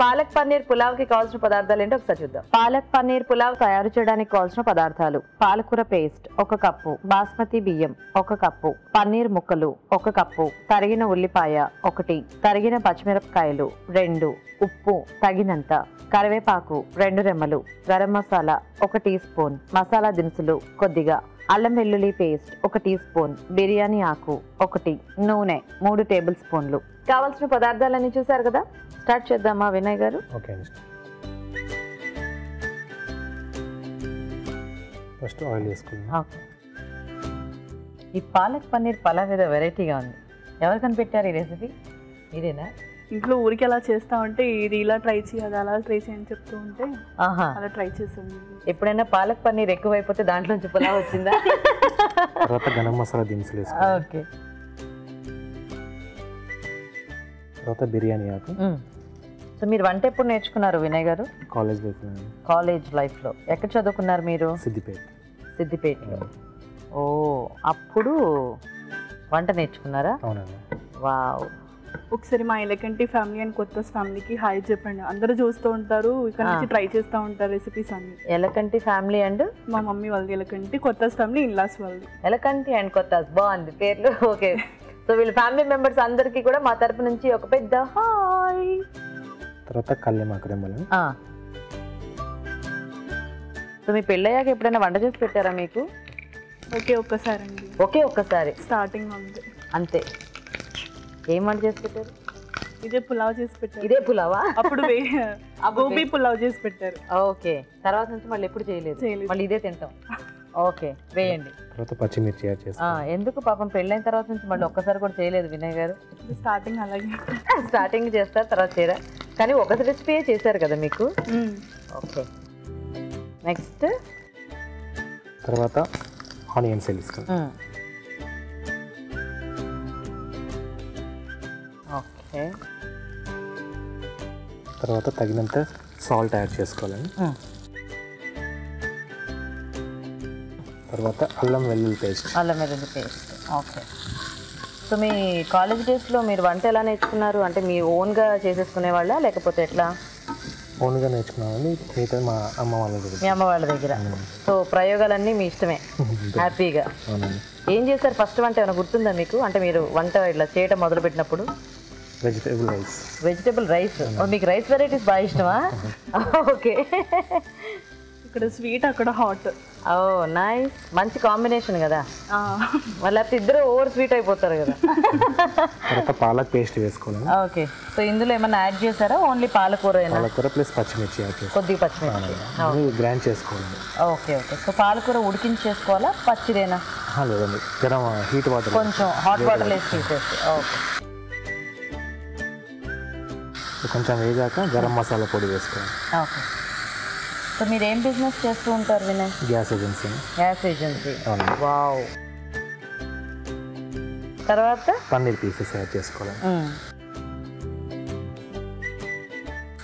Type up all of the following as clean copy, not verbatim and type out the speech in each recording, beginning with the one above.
పాలక్ పన్నీర్ పులావ్ కి కావాల్సిన పదార్థాలు ఏంటో ఒకసారి చూద్దాం. పాలక్ పన్నీర్ పులావ్ తయారు చేయడానికి కావాల్సిన పదార్థాలు: పాలకూర పేస్ట్ 1 కప్పు, బాస్మతి బియ్యం 1 కప్పు, పన్నీర్ ముక్కలు 1 కప్పు, తరిగిన ఉల్లిపాయ 1, తరిగిన పచ్చిమిరపకాయలు 2, ఉప్పు తగినంత, కరివేపాకు 2 రెమ్మలు, గరం మసాలా 1 టీ స్పూన్, మసాలా దినుసులు కొద్దిగా, అల్లం వెల్లుల్లి పేస్ట్ 1 టీ స్పూన్, బిర్యానీ ఆకు 1, నూనె 3 టేబుల్ స్పూన్లు. కావాల్సిన పదార్థాలన్నీ చూసారు కదా, స్టార్ట్ చేద్దామా వినయ్ గారు? ఓకే, ఫస్ట్ ఆయిల్ వేసుకుందాం. ఓకే. ఈ పాలక్ పన్నీర్ పలావ్ ఏదో వెరైటీగా ఉంది. ఎవరు కనిపెట్టారు ఈ రెసిపీ? ఇదేనా? ఇంట్లో ఊరికి అలా చేస్తా ఉంటే ఇది ఇలా ట్రై చేయాలి అలా ట్రై చేయని చెప్తూ ఉంటే అలా ట్రై చేసాను. ఎప్పుడైనా పాలక్ పన్నీర్ ఎక్కువైపోతే దాంట్లోంచి పులావ్ వచ్చిందా? తర్వాత గరం మసాలా దినుసులు వేసుకోవాలి. ఓకే. తర్వాత బిర్యానీ ఆకు. సో మీరు వంట ఎప్పుడు నేర్చుకున్నారు వినయ్ గారు? కాలేజ్ లైఫ్లో. ఎక్కడ చదువుకున్నారు మీరు? సిద్దిపేటలో. ఓ, అప్పుడు వంట నేర్చుకున్నారా? అవునండి. వావ్. ఒకసారి మా ఎలకంటి ఫ్యామిలీ అండ్ కొత్త ఫ్యామిలీకి హాయ్ చెప్పండి. అందరూ చూస్తూ ఉంటారు, ఇక్కడ నుంచి ట్రై చేస్తూ ఉంటారు రెసిపీస్ అన్ని. ఎలకంటి ఫ్యామిలీ అండ్ మా మమ్మీ వాళ్ళది ఎలకంటి, కొత్త ఫ్యామిలీ ఇన్లాస్ వాళ్ళది. ఎలకంటి అండ్ కొత్త, బాగుంది పేర్లు. ఓకే. సో వీళ్ళ ఫ్యామిలీ మెంబర్స్ అందరికీ కూడా మా తరపు నుంచి ఒక పెద్ద హాయ్. తర్వాత కల్లేమాకు రెమ్మలు. సో మీ పెళ్ళయ్యాక ఎప్పుడైనా వంట చేసి పెట్టారా మీకు? ఒక్కసారి అండి. ఒక్కసారి స్టార్టింగ్ అంతే. ఏం వంట చేసి పెట్టారు? ఇదే పులావ్ చేసి పెట్టారు. ఇదే పులావా? అప్పుడు గోబీ పులావ్ చేసి పెట్టారు. ఓకే. తర్వాత నుంచి మళ్ళీ ఎప్పుడు చేయలేదు, మళ్ళీ ఇదే తింటాం. ఓకే, వేయండి. తర్వాత పచ్చిమిర్చి యాడ్ చేస్తాం. ఎందుకు పాపం పెళ్ళైన తర్వాత నుంచి మళ్ళీ ఒక్కసారి కూడా చేయలేదు వినయ్ గారు? స్టార్టింగ్ అలాగే. స్టార్టింగ్ చేస్తారు, తర్వాత చేయరా? కానీ ఒక రెసిపీ చేశారు కదా మీకు. ఓకే. నెక్స్ట్ తర్వాత ఆనియన్స్ వేసుకుంటాం. ఓకే. తర్వాత తగినంత సాల్ట్ యాడ్ చేసుకోవాలండి. తర్వాత అల్లం వెల్లుల్లి పేస్ట్. ఓకే. సో మీ కాలేజ్ డేస్లో మీరు వంట ఎలా నేర్చుకున్నారు? అంటే మీ ఓన్గా చేసేసుకునే వాళ్ళ లేకపోతే ఎట్లా? ఓన్గా నేర్చుకున్నామండి, మిగతా మా అమ్మ వాళ్ళ దగ్గర. మీ అమ్మ వాళ్ళ దగ్గర. సో ప్రయోగాలన్నీ మీ ఇష్టమే, హ్యాపీగా. ఏం చేశారు ఫస్ట్ వంట? ఏమైనా గుర్తుందా మీకు? అంటే మీరు వంట ఇట్లా చేయటం మొదలు పెట్టినప్పుడు. Vegetable rice. మీకు రైస్ వెరైటీస్ బాగా ఇష్టమా? ఓకే. ఇక్కడ స్వీట్, అక్కడ హాట్. ఓ నైస్, మంచి కాంబినేషన్ కదా. మళ్ళీ ఇద్దరు ఓవర్ స్వీట్ అయిపోతారు కదా. తర్వాత పాలక్ పేస్ట్ వేసుకోవాలి. ఓకే. సో ఇందులో ఏమన్నా యాడ్ చేశారా? ఓన్లీ పాలకూర ప్లస్ పచ్చిమిర్చి యాడ్ చేసి కొద్దిగా పచ్చిమిర్చి గ్రైండ్ చేసుకోవాలి. ఓకే. సో పాలకూర ఉడికించేసుకోవాలా, పచ్చిదేనా? లేదండి, గరం హీట్ వాటర్, కొంచెం హాట్ వాటర్ వేసి తీసేసి. ఓకే. కొంచెం వేగాక గరం మసాలా పొడి వేసుకోవాలి. ఓకే. సో మీరు ఏం బిజినెస్ చేస్తూ ఉంటారు వినయ్? Gas agency. వావ్. తర్వాత పన్నీర్ పీసెస్ యాడ్ చేసుకోవాలి.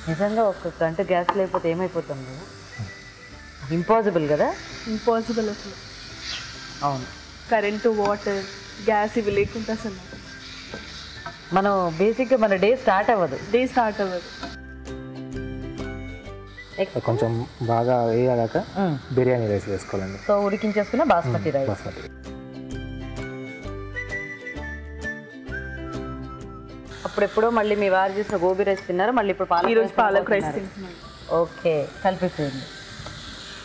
నిజంగా ఒక గంట గ్యాస్ లేకపోతే ఏమైపోతాం కదా? ఇంపాసిబుల్ కదా? ఇంపాసిబుల్ అసలు. అవును. కరెంటు, వాటర్, గ్యాస్ ఇవి లేకుండా అసలు మనం బేసిక్గా మన డే స్టార్ట్ అవ్వదు. కొంచెం బాగా వేయాక బిర్యానీ రైస్ వేసుకోవాలండి. సో ఉడికించేసుకున్న బాస్మతి రైస్. అప్పుడెప్పుడో మళ్ళీ మీ వారు చేసిన గోబీ రైస్ తిన్నారు, మళ్ళీ ఇప్పుడు పాలక్ రైస్ తింటున్నారు. ఓకే, కలిపిపోయింది.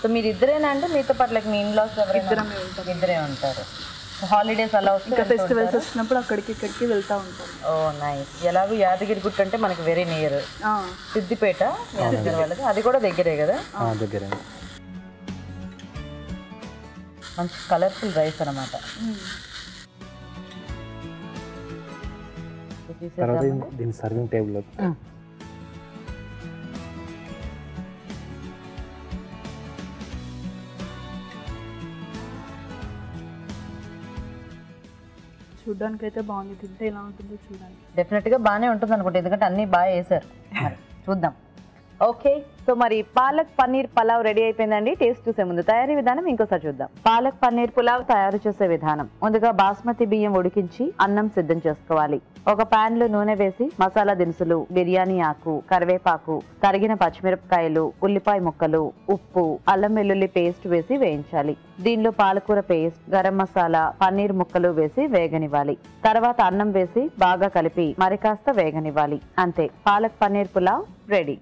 సో మీరు ఇద్దరేనా అంటే మీతో పాటు మీ ఇన్లాస్ ఇద్దరే ఉంటారు? హాలిడేస్ అలా వస్తే ఫెస్టివల్స్ వచ్చినప్పుడు అక్కడికి ఇక్కడికి వెళ్తూ ఉంటాం. ఓ నైస్. ఎలాగో యాదగిరి గుట్ట అంటే మనకి వెరీ నియర్. సిద్దిపేట వాళ్ళకి అది కూడా దగ్గరే కదా? దగ్గరే. మంచి కలర్ఫుల్ రైస్ అనమాట. దీని సర్వింగ్ టేబుల్ చూడడానికి అయితే బాగుంది, తింటే ఎలా ఉంటుందో చూడండి. డెఫినెట్గా బాగానే ఉంటుంది అనుకుంటా, ఎందుకంటే అన్నీ బాగా వేసారు. చూద్దాం. ఓకే, సో మరి పాలక్ పన్నీర్ పలావ్ రెడీ అయిపోయిందండి. టేస్ట్ చూసే ముందు తయారీ విధానం ఇంకోసారి చూద్దాం. పాలక్ పన్నీర్ పులావ్ తయారు చేసే విధానం. ముందుగా బాస్మతి బియ్యం ఉడికించి అన్నం సిద్ధం చేసుకోవాలి. ఒక పాన్ లో నూనె వేసి మసాలా దినుసులు, బిర్యానీ ఆకు, కరివేపాకు, తరిగిన పచ్చిమిరపకాయలు, ఉల్లిపాయ ముక్కలు, ఉప్పు, అల్లం వెల్లుల్లి పేస్ట్ వేసి వేయించాలి. దీనిలో పాలకూర పేస్ట్, గరం మసాలా, పన్నీర్ ముక్కలు వేసి వేగనివ్వాలి. తర్వాత అన్నం వేసి బాగా కలిపి మరి కాస్త వేగనివ్వాలి. అంతే, పాలక్ పన్నీర్ పులావ్ రెడీ.